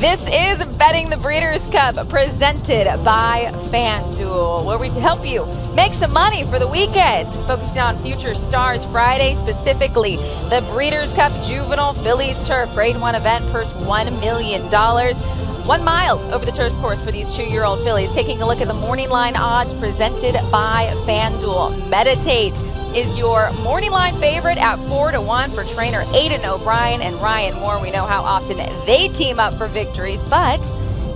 This is Betting the Breeders' Cup, presented by FanDuel, where we help you make some money for the weekend. Focusing on Future Stars Friday, specifically the Breeders' Cup Juvenile Fillies Turf Grade 1 event, purse $1 million. 1 mile over the turf course for these 2-year-old fillies. Taking a look at the morning line odds presented by FanDuel. Meditate is your morning line favorite at 4-1 for trainer Aidan O'Brien and Ryan Moore. We know how often they team up for victories, but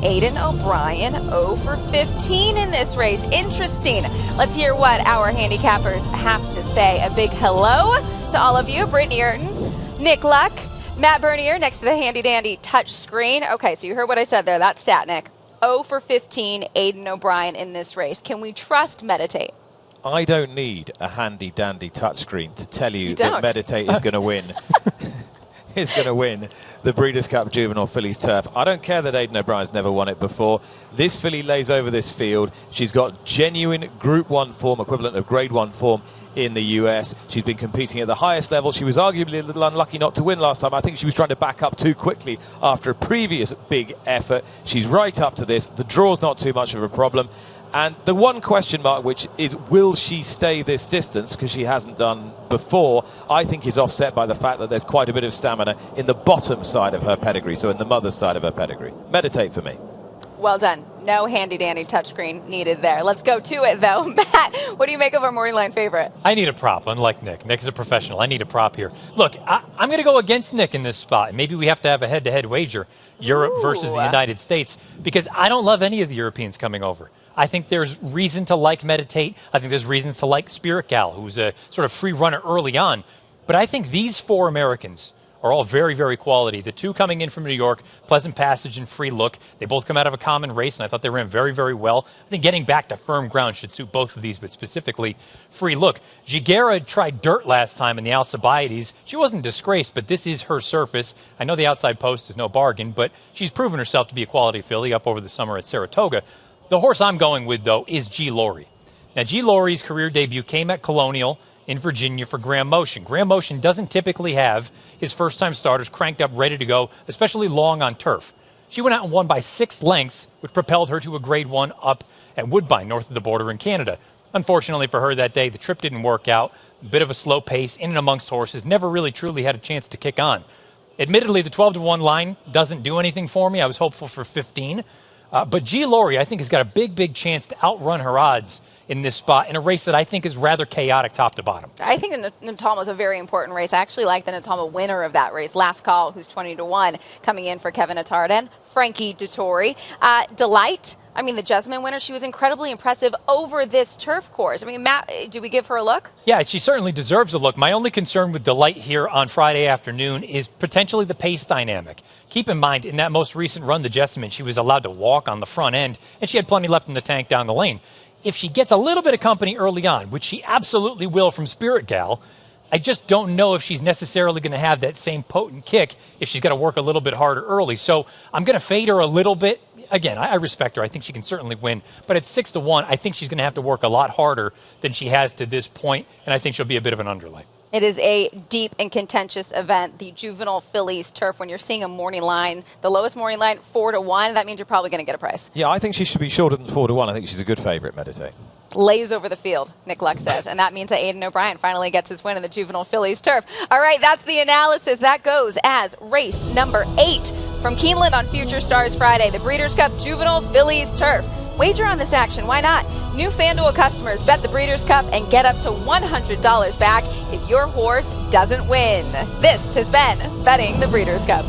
Aidan O'Brien 0 for 15 in this race. Interesting. Let's hear what our handicappers have to say. A big hello to all of you. Brittany Urton, Nick Luck, Matt Bernier next to the handy-dandy touch screen. Okay, so you heard what I said there. That's stat, Nick. 0 for 15, Aidan O'Brien in this race. Can we trust Meditate? I don't need a handy-dandy touchscreen to tell you that Meditate is going to win. Is going to win the Breeders' Cup Juvenile Fillies Turf. I don't care that Aidan O'Brien's never won it before. This filly lays over this field. She's got genuine Group 1 form, equivalent of Grade 1 form in the US. She's been competing at the highest level. She was arguably a little unlucky not to win last time. I think she was trying to back up too quickly after a previous big effort. She's right up to this. The draw's not too much of a problem. And the one question mark, which is, will she stay this distance, because she hasn't done before, I think is offset by the fact that there's quite a bit of stamina in the bottom side of her pedigree, so in the mother's side of her pedigree. Meditate for me. Well done. No handy-dandy touchscreen needed there. Let's go to it, though. Matt, what do you make of our morning line favorite? I need a prop, unlike Nick. Nick is a professional. I need a prop here. Look, I'm going to go against Nick in this spot. Maybe we have to have a head-to-head wager, Europe versus the United States, because I don't love any of the Europeans coming over. I think there's reason to like Meditate. I think there's reasons to like Spirit Gal, who's a sort of free runner early on. But I think these 4 Americans are all very, very quality. The 2 coming in from New York, Pleasant Passage and Free Look, they both come out of a common race, and I thought they ran very, very well. I think getting back to firm ground should suit both of these, but specifically Free Look. Jiguera tried dirt last time in the Alcibiades. She wasn't disgraced, but this is her surface. I know the outside post is no bargain, but she's proven herself to be a quality filly up over the summer at Saratoga. The horse I'm going with, though, is G. Laurie. Now, G. Laurie's career debut came at Colonial in Virginia for Graham Motion. Graham Motion doesn't typically have his first-time starters cranked up, ready to go, especially long on turf. She went out and won by 6 lengths, which propelled her to a Grade 1 up at Woodbine, north of the border in Canada. Unfortunately for her that day, the trip didn't work out. A bit of a slow pace, in and amongst horses, never really truly had a chance to kick on. Admittedly, the 12-1 line doesn't do anything for me. I was hopeful for 15. But G. Laurie, I think, has got a big, big chance to outrun her odds in this spot in a race that I think is rather chaotic top to bottom. I think the Natoma is a very important race. I actually like the Natoma winner of that race, Last Call, who's 20-1, coming in for Kevin Attardin, Frankie Dettori. Delight, I mean, the Jessamine winner, she was incredibly impressive over this turf course. I mean, Matt, do we give her a look? Yeah, she certainly deserves a look. My only concern with Delight here on Friday afternoon is potentially the pace dynamic. Keep in mind, in that most recent run, the Jessamine, she was allowed to walk on the front end, and she had plenty left in the tank down the lane. If she gets a little bit of company early on, which she absolutely will from Spirit Gal, I just don't know if she's necessarily going to have that same potent kick if she's got to work a little bit harder early. So I'm going to fade her a little bit. Again, I respect her. I think she can certainly win. But at 6-1, I think she's going to have to work a lot harder than she has to this point, and I think she'll be a bit of an underlay. It is a deep and contentious event, the Juvenile Fillies Turf. When you're seeing a morning line, the lowest morning line, 4-1, that means you're probably going to get a price. Yeah, I think she should be shorter than 4-1. I think she's a good favourite, Meditate. Lays over the field, Nick Luck says. And that means that Aidan O'Brien finally gets his win in the Juvenile Fillies Turf. All right, that's the analysis. That goes as race number 8 from Keeneland on Future Stars Friday, the Breeders' Cup Juvenile Fillies Turf. Wager on this action. Why not? New FanDuel customers bet the Breeders' Cup and get up to $100 back if your horse doesn't win. This has been Betting the Breeders' Cup.